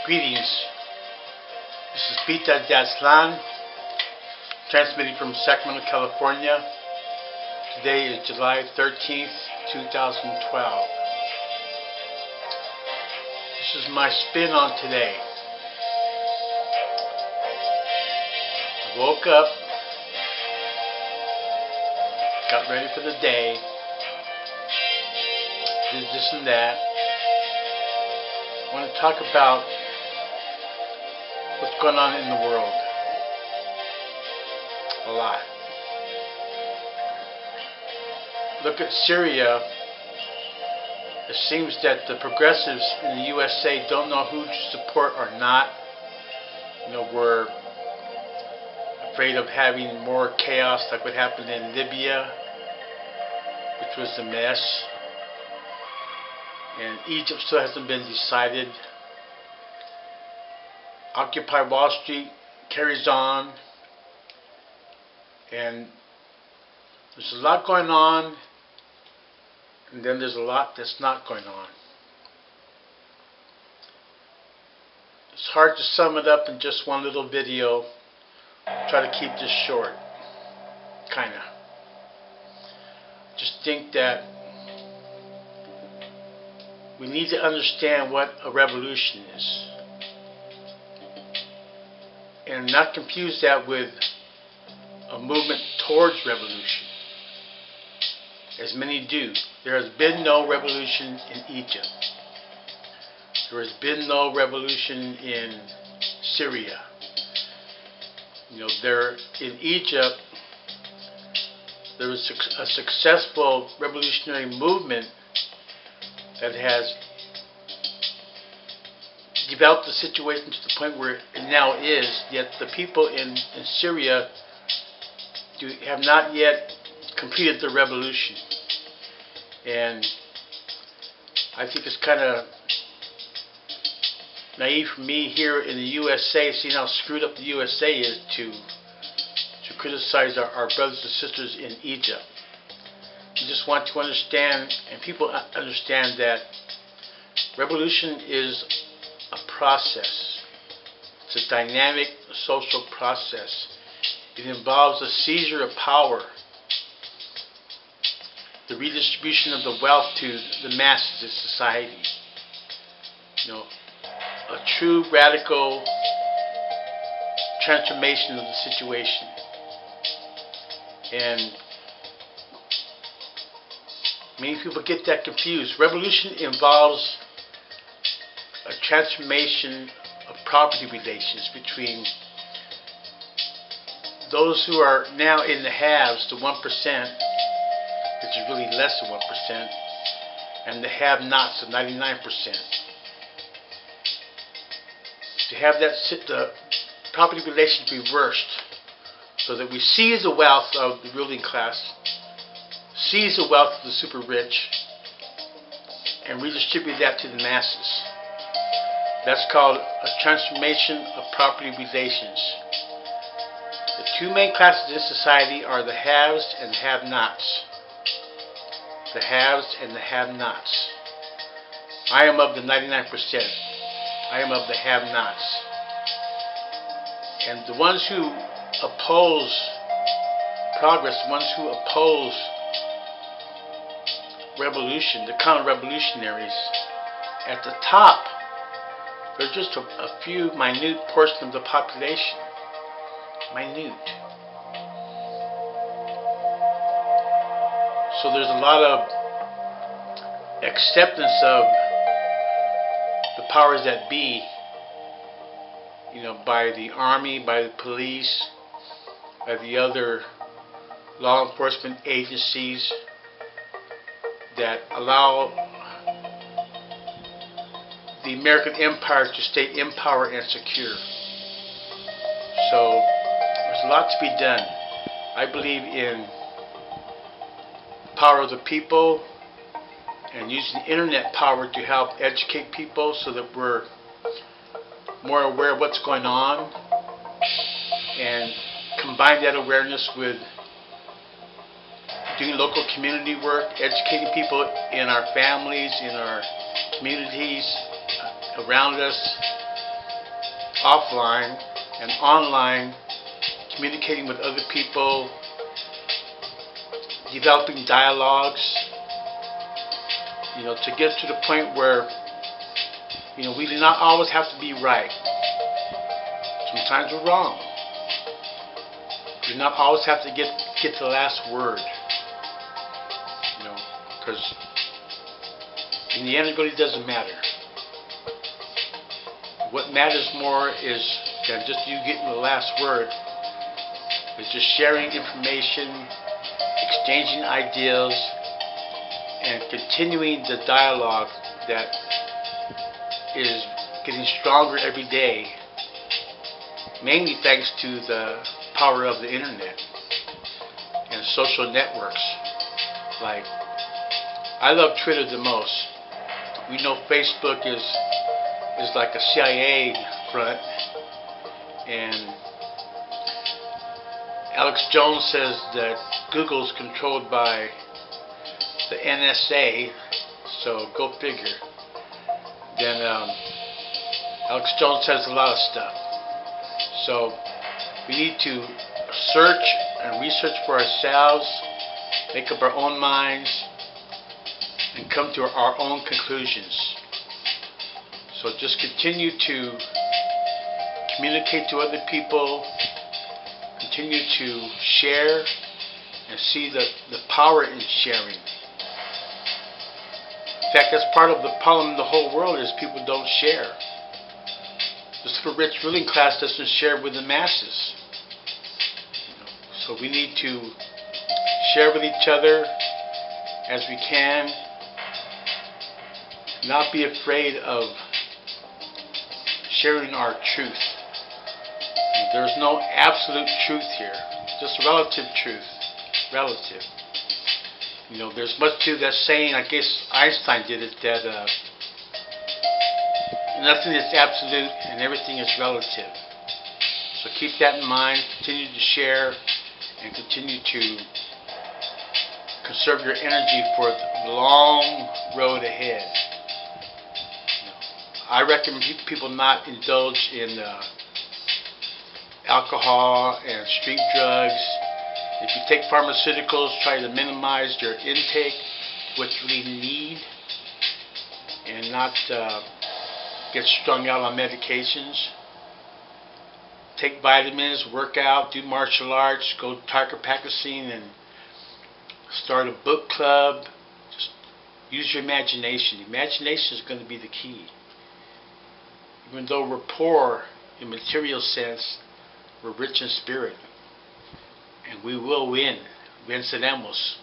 Greetings. This is Pita Daslan, transmitting from Sacramento, California. Today is July 13th, 2012. This is my spin on today. I woke up, got ready for the day, did this and that. I want to talk about what's going on in the world. A lot. Look at Syria. It seems that the progressives in the USA don't know who to support or not. We're afraid of having more chaos like what happened in Libya, which was a mess. And Egypt still hasn't been decided. Occupy Wall Street carries on, and there's a lot going on, and then there's a lot that's not going on. It's hard to sum it up in just one little video. I'll try to keep this short, kinda. Just think that we need to understand what a revolution is, and not confuse that with a movement towards revolution, as many do. There has been no revolution in Egypt. There has been no revolution in Syria. There in Egypt, there was a successful revolutionary movement that has developed the situation to the point where it now is, yet the people in Syria have not yet completed the revolution. And I think it's kind of naive for me here in the USA, seeing how screwed up the USA is, to criticize our brothers and sisters in Egypt. I just want to understand, and people understand, that revolution is a process. It's a dynamic social process. It involves a seizure of power, the redistribution of the wealth to the masses of society. A true radical transformation of the situation. And many people get that confused. Revolution involves a transformation of property relations between those who are now in the haves, the 1%, which is really less than 1%, and the have-nots, the 99%. To have the property relations reversed, so that we seize the wealth of the ruling class, seize the wealth of the super rich, and redistribute that to the masses. That's called a transformation of property relations. The two main classes in society are the haves and the have-nots. The haves and the have-nots. I am of the 99%. I am of the have-nots. And the ones who oppose progress, the ones who oppose revolution, the counter-revolutionaries, at the top, they're just a few minute portion of the population. Minute. So there's a lot of acceptance of the powers that be, by the army, by the police, by the other law enforcement agencies that allow the American empire to stay in power and secure. So there's a lot to be done. I believe in the power of the people and using the internet power to help educate people so that we're more aware of what's going on, and combine that awareness with doing local community work, educating people in our families, in our communities around us, offline and online, communicating with other people, developing dialogues, to get to the point where, we do not always have to be right. Sometimes we're wrong. We do not always have to get the last word, because in the end it really doesn't matter. What matters more is than just you getting the last word is just sharing information, exchanging ideas, and continuing the dialogue that is getting stronger every day, mainly thanks to the power of the internet and social networks. Like, I love Twitter the most. We know Facebook is like a CIA front, and Alex Jones says that Google's controlled by the NSA, so go figure. Then Alex Jones says a lot of stuff. So we need to search and research for ourselves, make up our own minds, and come to our own conclusions. So just continue to communicate to other people, continue to share, and see the power in sharing. In fact, that's part of the problem in the whole world is people don't share. The super rich ruling class doesn't share with the masses. So we need to share with each other as we can. Not be afraid of sharing our truth. There's no absolute truth here, just relative truth. Relative. There's much to that saying, I guess Einstein did it, that nothing is absolute and everything is relative. So keep that in mind, continue to share, and continue to conserve your energy for the long road ahead. I recommend people not indulge in alcohol and street drugs. If you take pharmaceuticals, try to minimize your intake, what you really need, and not get strung out on medications. Take vitamins, work out, do martial arts, go tiger practicing, and start a book club. Just use your imagination. Imagination is going to be the key. Even though we're poor in material sense, we're rich in spirit. And we will win. Venceremos.